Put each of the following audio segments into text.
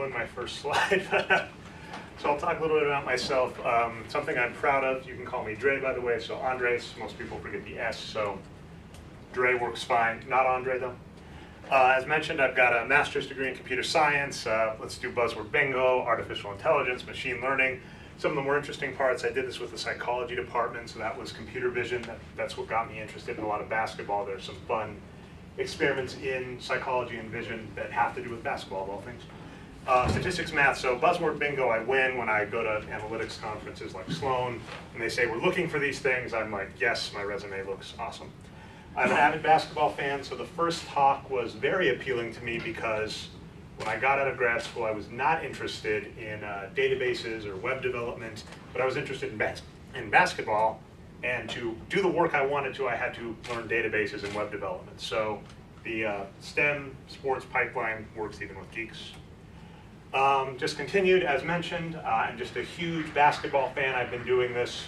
showing my first slide. So I'll talk a little bit about myself. Something I'm proud of, you can call me Dre, by the way, so Andres, most people forget the S, so Dre works fine. Not Andre, though. As mentioned, I've got a master's degree in computer science. Let's do buzzword bingo, artificial intelligence, machine learning. Some of the more interesting parts, I did this with the psychology department, so that was computer vision. That's what got me interested in a lot of basketball. There's some fun experiments in psychology and vision that have to do with basketball, of all things. Statistics, math, so buzzword bingo, I win when I go to analytics conferences like Sloan, and they say, we're looking for these things. I'm like, yes, my resume looks awesome. I'm an avid basketball fan, so the first talk was very appealing to me because when I got out of grad school, I was not interested in databases or web development, but I was interested in basketball, and to do the work I wanted to, I had to learn databases and web development. So the STEM sports pipeline works even with geeks. Just continued, as mentioned, I'm just a huge basketball fan. I've been doing this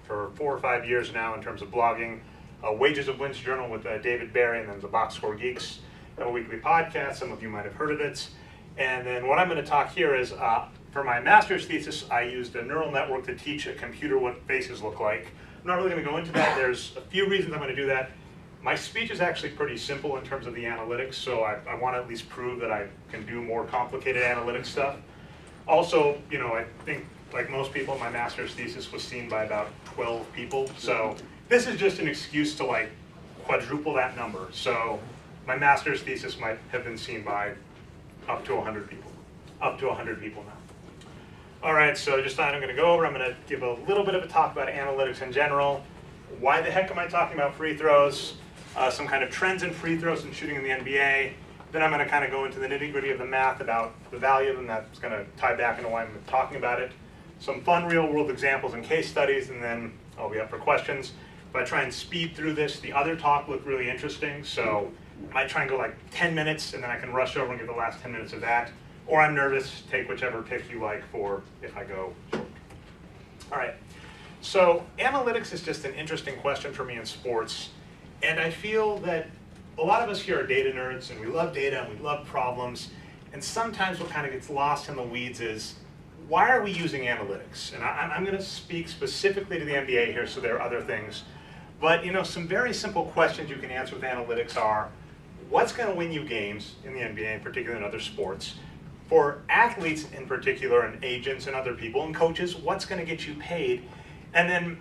for 4 or 5 years now in terms of blogging. Wages of Wins Journal with David Barry, and then the Box Score Geeks, a weekly podcast. Some of you might have heard of it. And then what I'm going to talk here is, for my master's thesis, I used a neural network to teach a computer what faces look like. I'm not really going to go into that. There's a few reasons I'm going to do that. My speech is actually pretty simple in terms of the analytics, so I want to at least prove that I can do more complicated analytics stuff. Also, you know, I think, like most people, my master's thesis was seen by about 12 people, so this is just an excuse to like quadruple that number. So my master's thesis might have been seen by up to 100 people. Up to 100 people now. All right, so just I'm going to go over, I'm going to give a little bit of a talk about analytics in general. Why the heck am I talking about free throws? Some kind of trends in free throws and shooting in the NBA. Then I'm going to kind of go into the nitty-gritty of the math about the value of them. That's going to tie back into why I'm talking about it. Some fun real-world examples and case studies, and then I'll be up for questions. If I try and speed through this, the other talk looked really interesting, so I might try and go like 10 minutes, and then I can rush over and give the last 10 minutes of that. Or I'm nervous, take whichever pick you like for if I go short. All right, so analytics is just an interesting question for me in sports. And I feel that a lot of us here are data nerds, and we love data, and we love problems. And sometimes what kind of gets lost in the weeds is, why are we using analytics? And I'm going to speak specifically to the NBA here, so there are other things. But you know, some very simple questions you can answer with analytics are, what's going to win you games in the NBA, in particular in other sports? For athletes in particular, and agents and other people, and coaches, what's going to get you paid? And then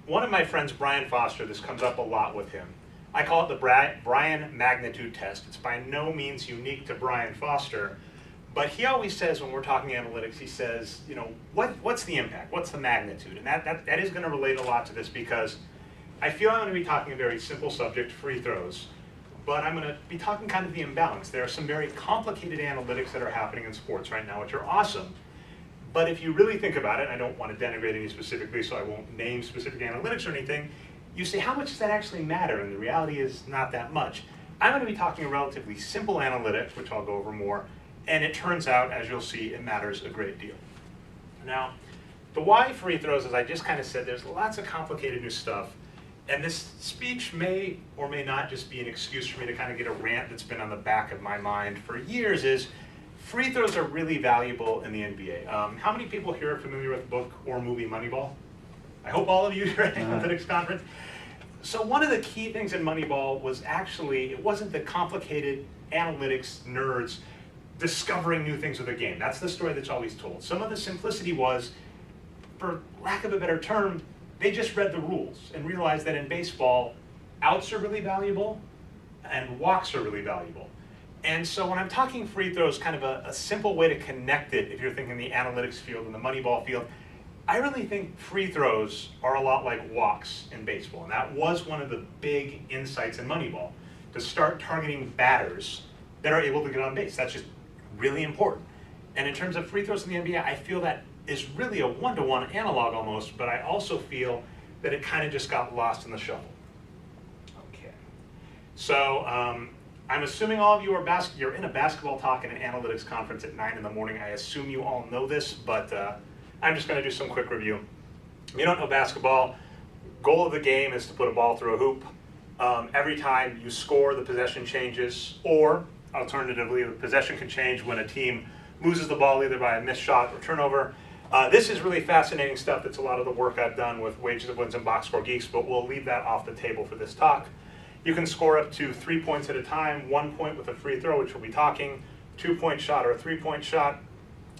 one of my friends, Brian Foster, this comes up a lot with him. I call it the Brian magnitude test. It's by no means unique to Brian Foster, but he always says when we're talking analytics, he says, you know, what's the impact? What's the magnitude? And that is going to relate a lot to this because I feel I'm going to be talking a very simple subject, free throws, but I'm going to be talking kind of the imbalance. There are some very complicated analytics that are happening in sports right now, which are awesome. But if you really think about it, and I don't want to denigrate any specifically, so I won't name specific analytics or anything, you say, how much does that actually matter? And the reality is not that much. I'm going to be talking a relatively simple analytic, which I'll go over more, and it turns out, as you'll see, it matters a great deal. Now, the why free throws, as I just kind of said, there's lots of complicated new stuff, and this speech may or may not just be an excuse for me to kind of get a rant that's been on the back of my mind for years is, free throws are really valuable in the NBA. How many people here are familiar with the book or movie Moneyball? I hope all of you here at the analytics conference. So one of the key things in Moneyball was actually, it wasn't the complicated analytics nerds discovering new things with the game. That's the story that's always told. Some of the simplicity was, for lack of a better term, they just read the rules and realized that in baseball, outs are really valuable and walks are really valuable. And so when I'm talking free throws, kind of a simple way to connect it, if you're thinking the analytics field and the Moneyball field, I really think free throws are a lot like walks in baseball. And that was one of the big insights in Moneyball, to start targeting batters that are able to get on base. That's just really important. And in terms of free throws in the NBA, I feel that is really a one-to-one analog almost, but I also feel that it kind of just got lost in the shuffle. Okay. So, I'm assuming all of you are you're in a basketball talk and an analytics conference at 9 in the morning. I assume you all know this, but I'm just going to do some quick review. If you don't know basketball, goal of the game is to put a ball through a hoop. Every time you score, the possession changes, or alternatively, the possession can change when a team loses the ball either by a missed shot or turnover. This is really fascinating stuff. That's a lot of the work I've done with Wages of Wins and Box Score Geeks, but we'll leave that off the table for this talk. You can score up to 3 points at a time, 1 point with a free throw, which we'll be talking, 2-point shot or a 3-point shot.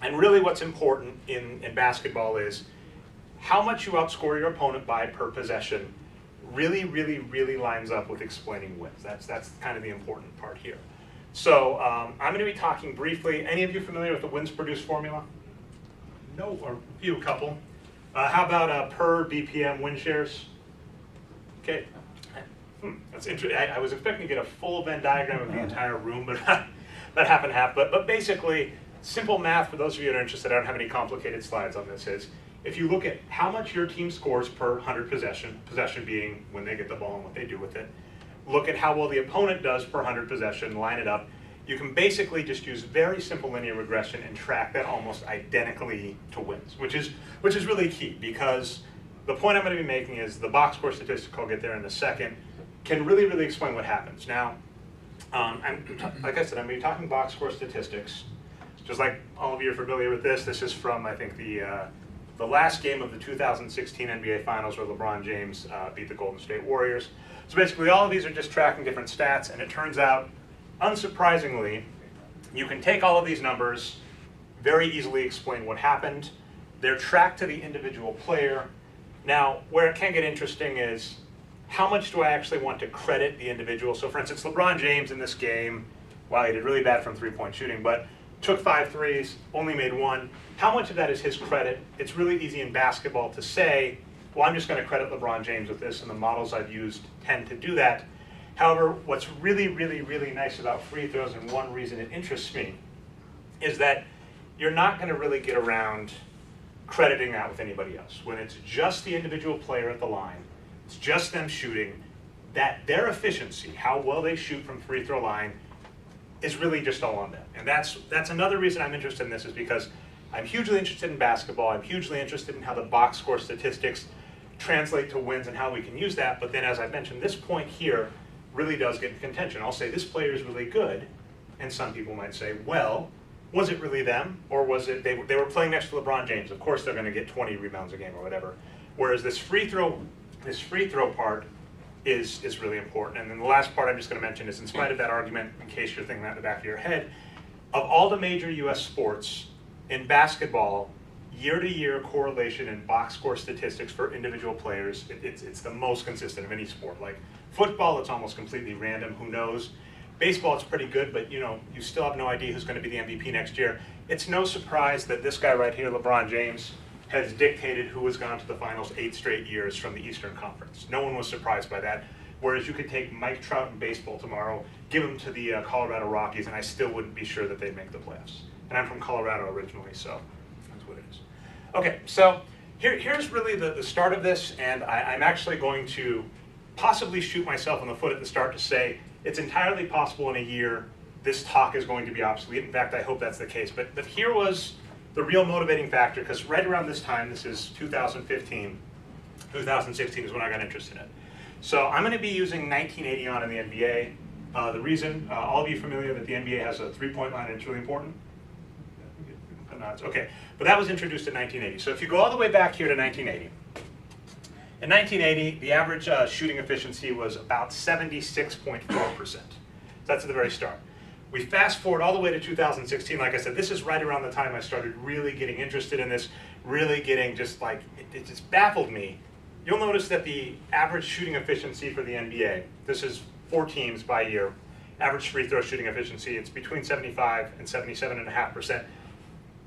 And really what's important in basketball is how much you outscore your opponent by per possession really lines up with explaining wins. That's kind of the important part here. So I'm going to be talking briefly. Any of you familiar with the wins produced formula? No, or a few, couple. How about per BPM win shares? Okay. That's interesting. I was expecting to get a full Venn diagram of the entire room, but about half and half. But basically, simple math for those of you that are interested. I don't have any complicated slides on this. Is if you look at how much your team scores per 100 possession being when they get the ball and what they do with it, look at how well the opponent does per 100 possession, line it up. You can basically just use very simple linear regression and track that almost identically to wins, which is really key, because the point I'm going to be making is the box score statistic, I'll get there in a second, can really explain what happens. Now, like I said, I'm going to be talking box score statistics. Just like all of you are familiar with this, this is from, I think, the last game of the 2016 NBA Finals where LeBron James beat the Golden State Warriors. So basically all of these are just tracking different stats, and it turns out, unsurprisingly, you can take all of these numbers, very easily explain what happened. They're tracked to the individual player. Now, where it can get interesting is, how much do I actually want to credit the individual? So for instance, LeBron James in this game, wow, he did really bad from three-point shooting, but took 5 threes, only made 1. How much of that is his credit? It's really easy in basketball to say, well, I'm just going to credit LeBron James with this, and the models I've used tend to do that. However, what's really nice about free throws, and one reason it interests me, is that you're not going to really get around crediting that with anybody else. When it's just the individual player at the line, it's just them shooting, that their efficiency, how well they shoot from free throw line, is really just all on them. And that's another reason I'm interested in this, is because I'm hugely interested in basketball. I'm hugely interested in how the box score statistics translate to wins and how we can use that. But then, as I mentioned, this point here really does get in contention. I'll say this player is really good, and some people might say, well, was it really them, or was it they were playing next to LeBron James? Of course they're going to get 20 rebounds a game or whatever. Whereas this free throw part is really important. And then the last part I'm just going to mention is, in spite of that argument, in case you're thinking that in the back of your head, of all the major U.S. sports, in basketball, year-to-year correlation in box score statistics for individual players, it's the most consistent of any sport. Like football, it's almost completely random. Who knows? Baseball, it's pretty good, but you still have no idea who's going to be the MVP next year. It's no surprise that this guy right here, LeBron James, has dictated who has gone to the finals 8 straight years from the Eastern Conference. No one was surprised by that. Whereas you could take Mike Trout in baseball tomorrow, give him to the Colorado Rockies, and I still wouldn't be sure that they'd make the playoffs. And I'm from Colorado originally, so that's what it is. Okay, so here's really the start of this, and I'm actually going to possibly shoot myself in the foot at the start to say it's entirely possible in a year this talk is going to be obsolete. In fact, I hope that's the case. But here was the real motivating factor, because right around this time, this is 2015, 2016 is when I got interested in it. So I'm going to be using 1980 on in the NBA. The reason, all of you familiar that the NBA has a 3-point line, and it's really important? Okay, but that was introduced in 1980. So if you go all the way back here to 1980, in 1980, the average shooting efficiency was about 76.4%. That's at the very start. We fast forward all the way to 2016. Like I said, this is right around the time I started really getting interested in this, really getting just like, it just baffled me. You'll notice that the average shooting efficiency for the NBA, this is 4 teams by year, average free throw shooting efficiency, it's between 75 and 77.5%.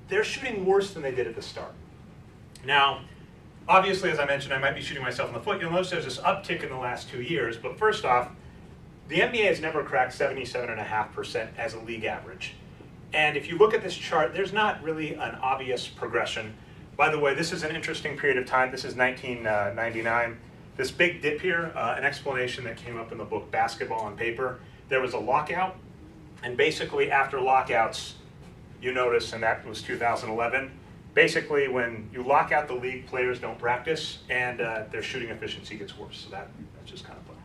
They're shooting worse than they did at the start. Now, obviously, as I mentioned, I might be shooting myself in the foot. You'll notice there's this uptick in the last 2 years, but first off, the NBA has never cracked 77.5% as a league average. And if you look at this chart, there's not really an obvious progression. By the way, this is an interesting period of time. This is 1999. This big dip here, an explanation that came up in the book Basketball on Paper. There was a lockout, and basically after lockouts, you notice, and that was 2011, basically when you lock out the league, players don't practice, and their shooting efficiency gets worse. So that's just kind of fun.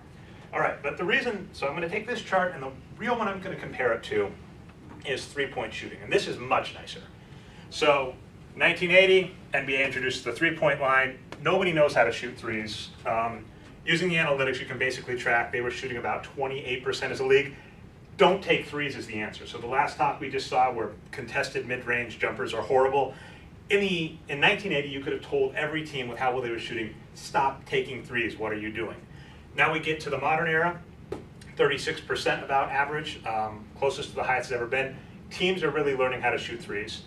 All right, but the reason, so I'm going to take this chart, and the real one I'm going to compare it to is three-point shooting. And this is much nicer. So 1980, NBA introduced the three-point line. Nobody knows how to shoot threes. Using the analytics, you can basically track they were shooting about 28% as a league. Don't take threes is the answer. So the last talk we just saw where contested mid-range jumpers are horrible. In 1980, you could have told every team with how well they were shooting, stop taking threes, what are you doing? Now we get to the modern era, 36% about average, closest to the highest it's ever been. Teams are really learning how to shoot threes.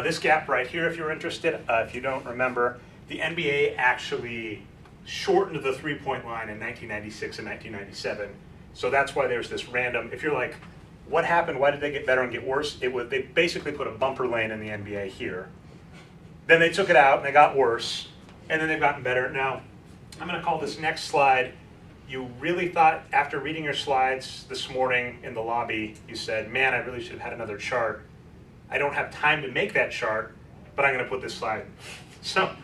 This gap right here, if you're interested, if you don't remember, the NBA actually shortened the three-point line in 1996 and 1997. So that's why there's this random, if you're like, what happened, why did they get better and get worse? They basically put a bumper lane in the NBA here. Then they took it out and they got worse, and then they've gotten better. Now, I'm gonna call this next slide, you really thought, after reading your slides this morning in the lobby, you said, man, I really should have had another chart. I don't have time to make that chart, but I'm gonna put this slide. So,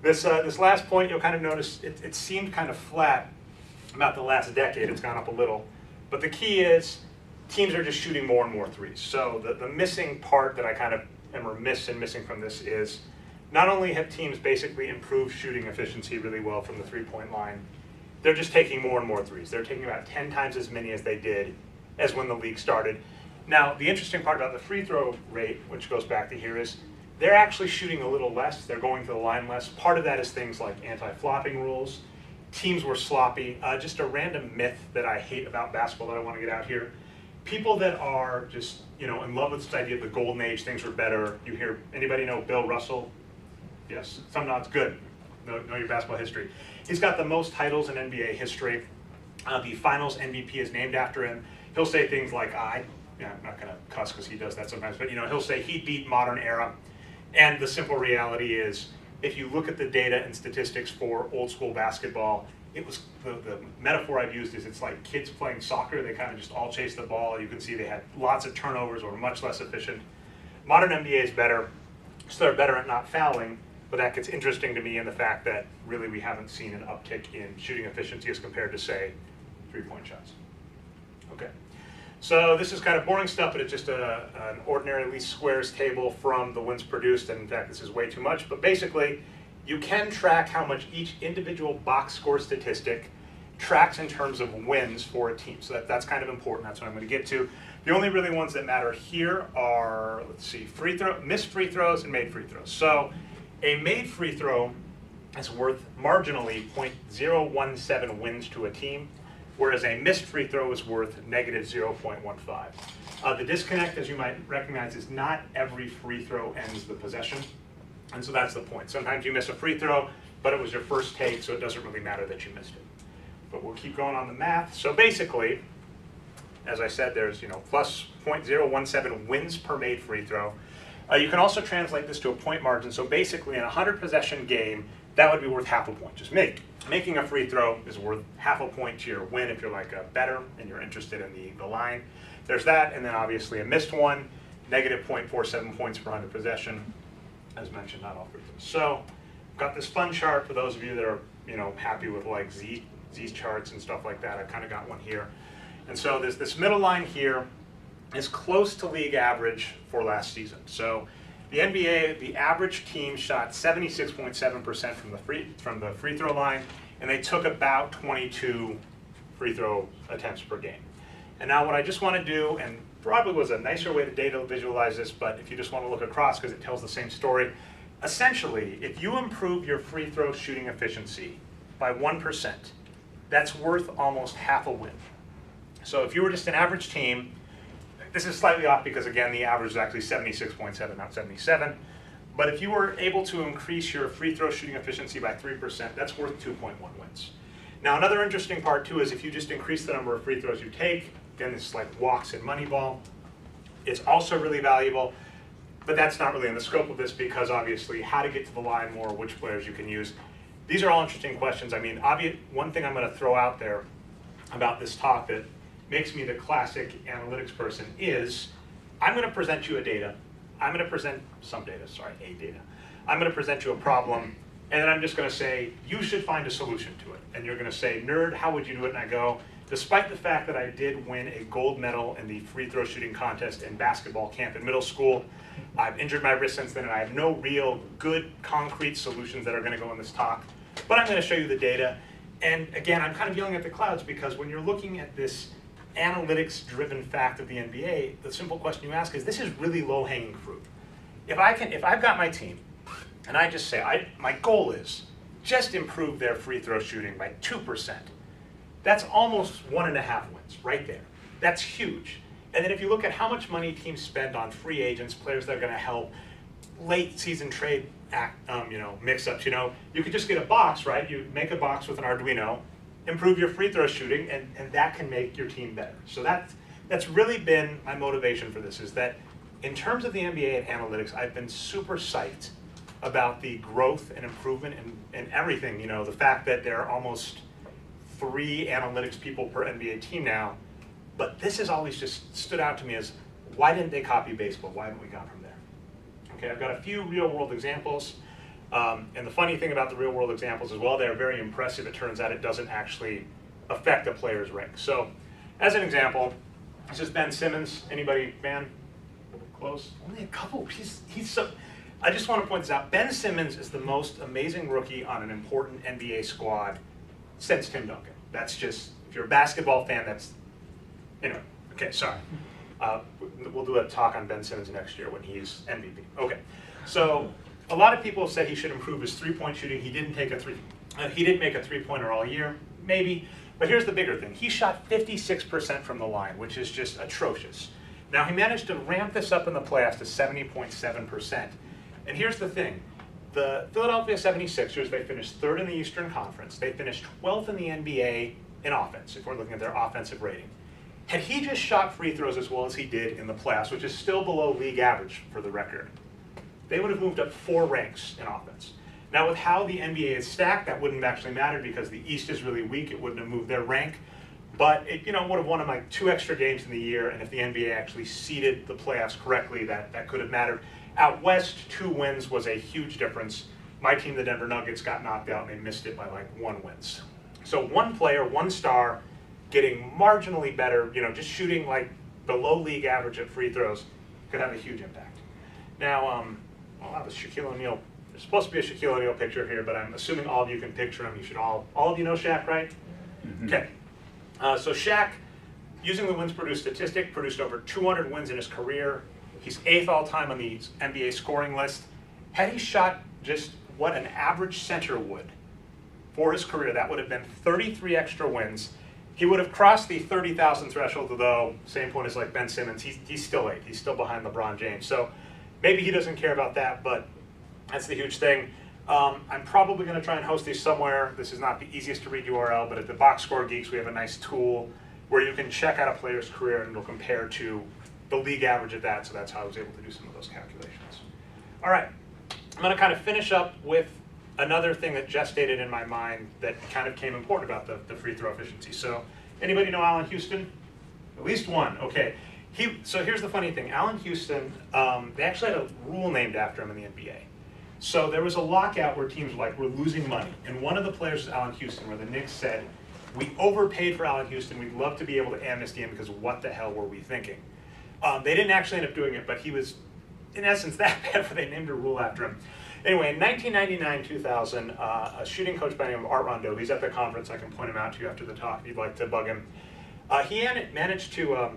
this last point, you'll kind of notice it seemed kind of flat about the last decade. It's gone up a little. But the key is teams are just shooting more and more threes. So the missing part that I kind of am remiss in missing from this is not only have teams basically improved shooting efficiency really well from the three-point line, they're just taking more and more threes. They're taking about 10 times as many as they did as when the league started. Now, the interesting part about the free throw rate, which goes back to here, is they're actually shooting a little less. They're going to the line less. Part of that is things like anti-flopping rules. Teams were sloppy. Just a random myth that I hate about basketball that I want to get out here. People that are just, in love with this idea of the golden age, things were better. You hear, anybody know Bill Russell? Yes, some nods, good. Know your basketball history. He's got the most titles in NBA history. The finals MVP is named after him. He'll say things like, I'm not gonna cuss because he does that sometimes, but he'll say he beat modern era. And the simple reality is, if you look at the data and statistics for old school basketball, it was the metaphor I've used is it's like kids playing soccer. They kind of just all chase the ball. You can see they had lots of turnovers or much less efficient. Modern NBA is better, so they're better at not fouling, but that gets interesting to me in the fact that really we haven't seen an uptick in shooting efficiency as compared to, say, three-point shots. Okay. So this is kind of boring stuff, but it's just an ordinary least squares table from the wins produced, and in fact this is way too much, but basically you can track how much each individual box score statistic tracks in terms of wins for a team. So that's kind of important, that's what I'm going to get to. The only really ones that matter here are, let's see, missed free throws and made free throws. So a made free throw is worth marginally 0.017 wins to a team, whereas a missed free throw is worth negative 0.15. The disconnect, as you might recognize, is not every free throw ends the possession. And so that's the point. Sometimes you miss a free throw, but it was your first take, so it doesn't really matter that you missed it. But we'll keep going on the math. So basically, as I said, there's plus 0.017 wins per made free throw. You can also translate this to a point margin. So basically, in a 100 possession game, that would be worth half a point. Just making a free throw is worth half a point to your win if you're like a bettor and you're interested in the line. There's that, and then obviously a missed one, negative 0.47 points per 100 possession. As mentioned, not all free throws. So I've got this fun chart for those of you that are happy with like Z charts and stuff like that. I've kind of got one here. And so this middle line here is close to league average for last season. So the NBA, the average team shot 76.7% from the free throw line, and they took about 22 free throw attempts per game. And now what I just want to do, and probably was a nicer way to data visualize this, but if you just want to look across because it tells the same story, essentially, if you improve your free throw shooting efficiency by 1%, that's worth almost half a win. So if you were just an average team, this is slightly off because, again, the average is actually 76.7, not 77. But if you were able to increase your free throw shooting efficiency by 3%, that's worth 2.1 wins. Now, another interesting part, too, is if you just increase the number of free throws you take, again, this is like walks in Moneyball, it's also really valuable. But that's not really in the scope of this because, obviously, how to get to the line more, which players you can use. These are all interesting questions. I mean, one thing I'm going to throw out there about this talk that makes me the classic analytics person is I'm going to present you a data. I'm going to present some data, sorry, a data. I'm going to present you a problem, and then I'm just going to say, you should find a solution to it. And you're going to say, nerd, how would you do it? And I go, despite the fact that I did win a gold medal in the free throw shooting contest in basketball camp in middle school. I've injured my wrist since then, and I have no real good concrete solutions that are going to go in this talk. But I'm going to show you the data. And again, I'm kind of yelling at the clouds because when you're looking at this analytics-driven fact of the NBA, the simple question you ask is, this is really low-hanging fruit. If I've got my team, and I just say, my goal is just improve their free throw shooting by 2%. That's almost 1.5 wins right there. That's huge. And then if you look at how much money teams spend on free agents, players that are going to help, late season trade mix-ups, you could just get a box, right? You make a box with an Arduino, improve your free throw shooting, and that can make your team better. So that's really been my motivation for this, is that in terms of the NBA and analytics, I've been super psyched about the growth and improvement in everything. The fact that there are almost 3 analytics people per NBA team now. But this has always just stood out to me as, why didn't they copy baseball? Why haven't we gone from there? Okay, I've got a few real world examples. And the funny thing about the real world examples as well, they're very impressive. It turns out it doesn't actually affect a player's rank. So as an example, this is Ben Simmons. Anybody fan? Close? Only a couple. He's so, I just want to point this out. Ben Simmons is the most amazing rookie on an important NBA squad since Tim Duncan. That's just, if you're a basketball fan, that's, okay, sorry. We'll do a talk on Ben Simmons next year when he's MVP. Okay, so a lot of people have said he should improve his three-point shooting. He didn't make a three-pointer all year, maybe. But here's the bigger thing. He shot 56% from the line, which is just atrocious. Now, he managed to ramp this up in the playoffs to 70.7%. And here's the thing. The Philadelphia 76ers, they finished 3rd in the Eastern Conference. They finished 12th in the NBA in offense, if we're looking at their offensive rating. Had he just shot free throws as well as he did in the playoffs, which is still below league average for the record, they would have moved up 4 ranks in offense. Now, with how the NBA is stacked, that wouldn't have actually mattered because the East is really weak. It wouldn't have moved their rank. But it would have won them like 2 extra games in the year, and if the NBA actually seeded the playoffs correctly, that could have mattered. Out West, 2 wins was a huge difference. My team, the Denver Nuggets, got knocked out, and they missed it by like 1 win. So 1 player, 1 star, getting marginally better, just shooting like below league average at free throws could have a huge impact. Now, I'll have a Shaquille ONeal. There's supposed to be a Shaquille ONeal picture here, but I'm assuming all of you can picture him. You should all of you know Shaq, right? Mm-hmm. Okay. So Shaq, using the wins produced statistic, produced over 200 wins in his career. He's 8th all time on the NBA scoring list. Had he shot just what an average center would for his career, that would have been 33 extra wins. He would have crossed the 30,000 threshold, although same point as like Ben Simmons, he's still 8th. He's still behind LeBron James. So maybe he doesn't care about that, but that's the huge thing. I'm probably going to try and host these somewhere. This is not the easiest to read URL, but at the Box Score Geeks, we have a nice tool where you can check out a player's career and it'll compare to the league average at that. So that's how I was able to do some of those calculations. All right, I'm going to kind of finish up with another thing that gestated in my mind that kind of became important about the free throw efficiency. So anybody know Allen Houston? At least one, okay. So here's the funny thing. Allen Houston, they actually had a rule named after him in the NBA. So there was a lockout where teams were losing money. And one of the players was Allen Houston, where the Knicks said, we overpaid for Allen Houston. We'd love to be able to amnesty him because what the hell were we thinking? They didn't actually end up doing it, but he was, in essence, that bad where they named a rule after him. Anyway, in 1999-2000, a shooting coach by the name of Art Rondeau, he's at the conference, I can point him out to you after the talk if you'd like to bug him. He managed to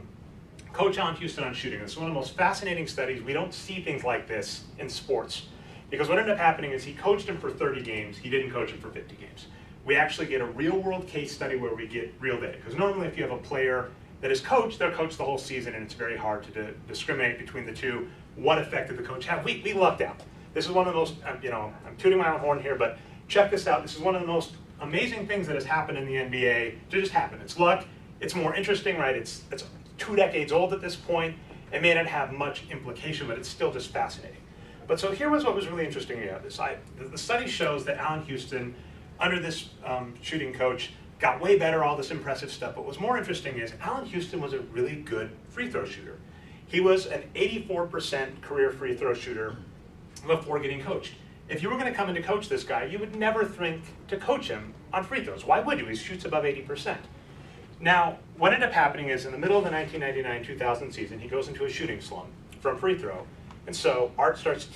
coach Allen Houston on shooting. This is one of the most fascinating studies. We don't see things like this in sports. Because what ended up happening is he coached him for 30 games. He didn't coach him for 50 games. We actually get a real-world case study where we get real data. Because normally if you have a player that is coached, they're coached the whole season, and it's very hard to discriminate between the two. What effect did the coach have? We lucked out. This is one of the most, I'm tooting my own horn here, but check this out. This is one of the most amazing things that has happened in the NBA to just happen. It's luck. It's more interesting, right? It's 2 decades old at this point. It may not have much implication, but it's still just fascinating. But so here was what was really interesting about this. The study shows that Allen Houston, under this shooting coach, got way better, all this impressive stuff. But what's more interesting is Allen Houston was a really good free throw shooter. He was an 84% career free throw shooter before getting coached. If you were going to come in to coach this guy, you would never think to coach him on free throws. Why would you? He shoots above 80%. Now, what ended up happening is in the middle of the 1999-2000 season, he goes into a shooting slump from free throw. And so Art starts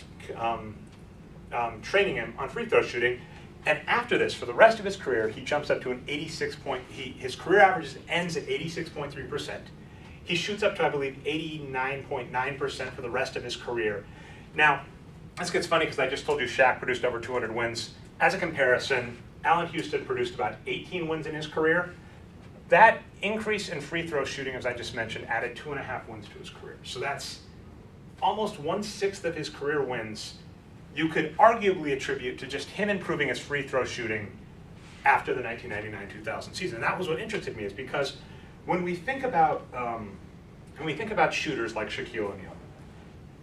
training him on free throw shooting. And after this, for the rest of his career, he jumps up to an 86 point, his career average ends at 86.3%. He shoots up to, I believe, 89.9% for the rest of his career. Now, this gets funny because I just told you Shaq produced over 200 wins. As a comparison, Allen Houston produced about 18 wins in his career. That increase in free throw shooting, as I just mentioned, added 2.5 wins to his career. So that's almost 1/6 of his career wins you could arguably attribute to just him improving his free throw shooting after the 1999-2000 season. And that was what interested me, is because when we think about shooters like Shaquille ONeal,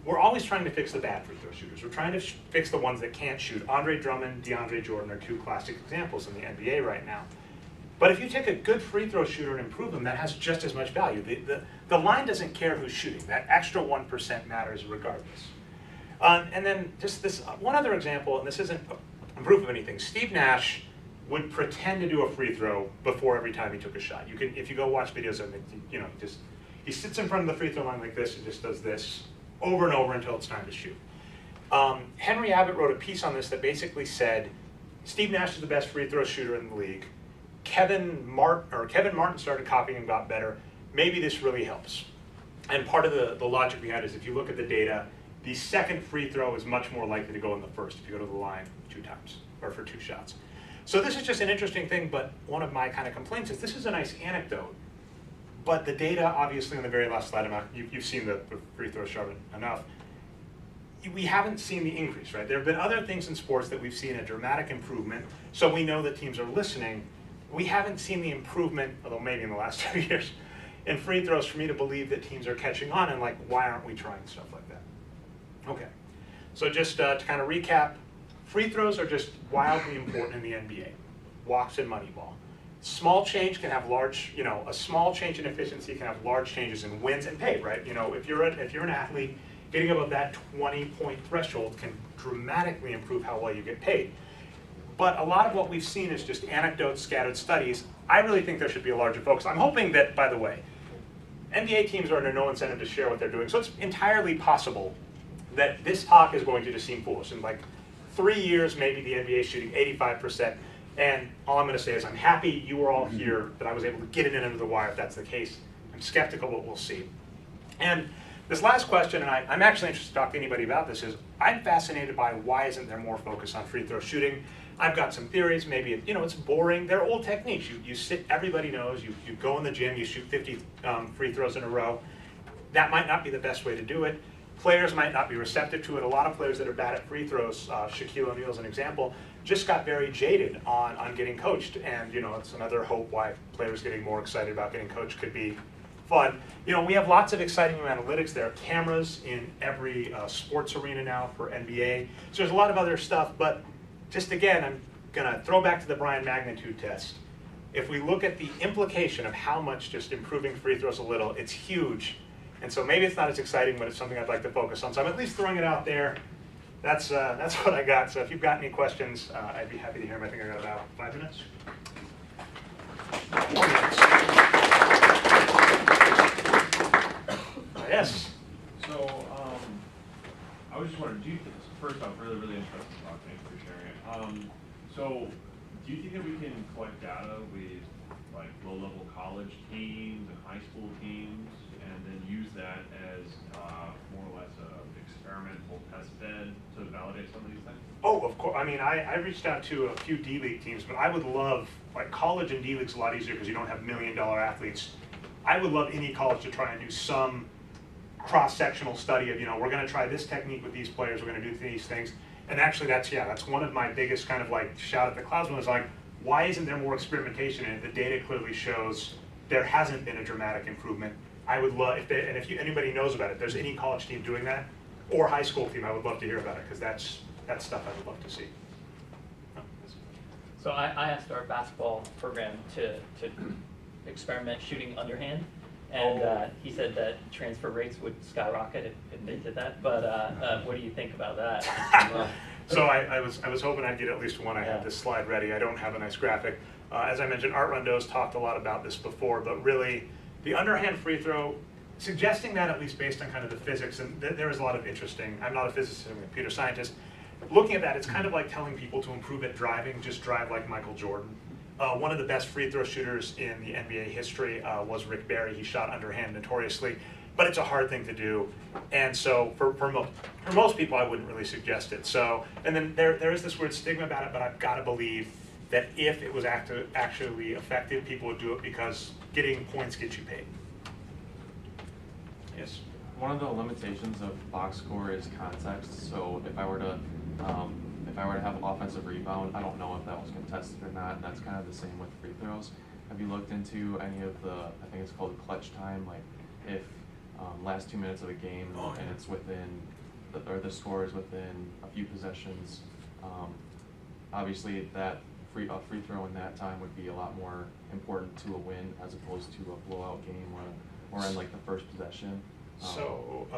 we're always trying to fix the bad free throw shooters. We're trying to fix the ones that can't shoot. Andre Drummond, DeAndre Jordan are two classic examples in the NBA right now. But if you take a good free throw shooter and improve them, that has just as much value. The line doesn't care who's shooting. That extra 1% matters regardless. And then just this one other example, and this isn't a proof of anything. Steve Nash would pretend to do a free throw before every time he took a shot. You can, if you go watch videos of him, he sits in front of the free throw line like this and just does this over and over until it's time to shoot. Henry Abbott wrote a piece on this that basically said Steve Nash is the best free throw shooter in the league. Kevin Martin started copying and got better. Maybe this really helps. And part of the logic behind it is if you look at the data, the second free throw is much more likely to go in the first if you go to the line 2 times, or for 2 shots. So this is just an interesting thing, but one of my kind of complaints is this is a nice anecdote, but the data, obviously on the very last slide, you've seen the free throw chart enough, we haven't seen the increase, right? There have been other things in sports that we've seen a dramatic improvement, so we know that teams are listening. We haven't seen the improvement, although maybe in the last 2 years, in free throws for me to believe that teams are catching on, and like, why aren't we trying stuff like that? Okay, so just to kind of recap, free throws are just wildly important in the NBA. Walks and Moneyball. Small change can have large, a small change in efficiency can have large changes in wins and pay, right? If you're an athlete, getting above that 20-point threshold can dramatically improve how well you get paid. But a lot of what we've seen is just anecdotes, scattered studies. I really think there should be a larger focus. I'm hoping that, by the way, NBA teams are under no incentive to share what they're doing, so it's entirely possible that this talk is going to just seem foolish. In like 3 years, maybe the NBA is shooting 85%, and all I'm going to say is I'm happy you were all here, that I was able to get it in under the wire if that's the case. I'm skeptical, but we'll see. And this last question, and I'm actually interested to talk to anybody about this, is I'm fascinated by why isn't there more focus on free throw shooting? I've got some theories. Maybe it's boring. They're old techniques. You sit. Everybody knows. You go in the gym. You shoot 50 free throws in a row. That might not be the best way to do it. Players might not be receptive to it. A lot of players that are bad at free throws, Shaquille ONeal is an example, just got very jaded on getting coached. And it's another hope why players getting more excited about getting coached could be fun. We have lots of exciting new analytics. There are cameras in every sports arena now for NBA. So there's a lot of other stuff, but just again, I'm gonna throw back to the Bryan magnitude test. If we look at the implication of how much just improving free throws a little, it's huge. And so maybe it's not as exciting, but it's something I'd like to focus on. So I'm at least throwing it out there. That's what I got. So if you've got any questions, I'd be happy to hear them. I think I got about 5 minutes. 4 minutes. Yes. So I was just wondering, first off, really interesting talk. Thanks for sharing it. So do you think that we can collect data with like low-level college teams and high school teams, and then use that as more or less an experimental test bed to validate some of these things? Oh, of course. I mean, I reached out to a few D-League teams, but I would love, like college and D-League's a lot easier because you don't have million-dollar athletes. I would love any college to try and do some cross-sectional study of, we're going to try this technique with these players, we're going to do these things. And actually that's one of my biggest kind of like shout at the clouds one is like, why isn't there more experimentation in it? The data clearly shows there hasn't been a dramatic improvement. I would love, if anybody knows about it, if there's any college team doing that, or high school team, I would love to hear about it, because that's stuff I would love to see. So I asked our basketball program to experiment shooting underhand, and he said that transfer rates would skyrocket if they did that. But what do you think about that? So I was hoping I'd get at least one. I have this slide ready. I don't have a nice graphic. As I mentioned, Art Rondeau's talked a lot about this before, but really, the underhand free throw, suggesting that at least based on kind of the physics, and there is a lot of interesting, I'm not a physicist, I'm a computer scientist, looking at that, it's kind of like telling people to improve at driving, just drive like Michael Jordan. One of the best free throw shooters in the NBA history was Rick Barry. He shot underhand notoriously, but it's a hard thing to do. And so for most people, I wouldn't really suggest it. So, and then there is this weird stigma about it, but I've got to believe that if it was actually effective, people would do it because getting points gets you paid. Yes? One of the limitations of box score is context. So if I were to have offensive rebound, I don't know if that was contested or not. And that's kind of the same with free throws. Have you looked into any of the, I think it's called clutch time, like if last 2 minutes of a game and it's within, the score is within a few possessions, obviously that free throw in that time would be a lot more important to a win as opposed to a blowout game or in like the first possession. So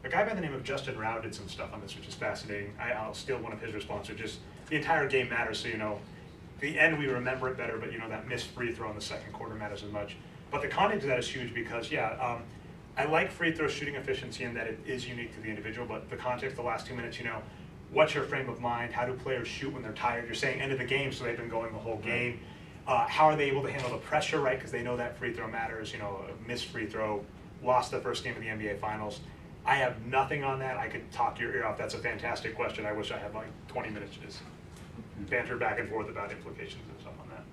a guy by the name of Justin Rao did some stuff on this, which is fascinating. I'll steal one of his responses. Just the entire game matters, so the end we remember it better, but that missed free throw in the second quarter matters as much. But the context of that is huge because I like free throw shooting efficiency in that it is unique to the individual, but the context of the last 2 minutes, what's your frame of mind? How do players shoot when they're tired? You're saying end of the game, so they've been going the whole game. How are they able to handle the pressure, right? Because they know that free throw matters. A missed free throw, lost the first game of the NBA Finals. I have nothing on that. I could talk your ear off. That's a fantastic question. I wish I had like 20 minutes to just banter back and forth about implications and stuff on that.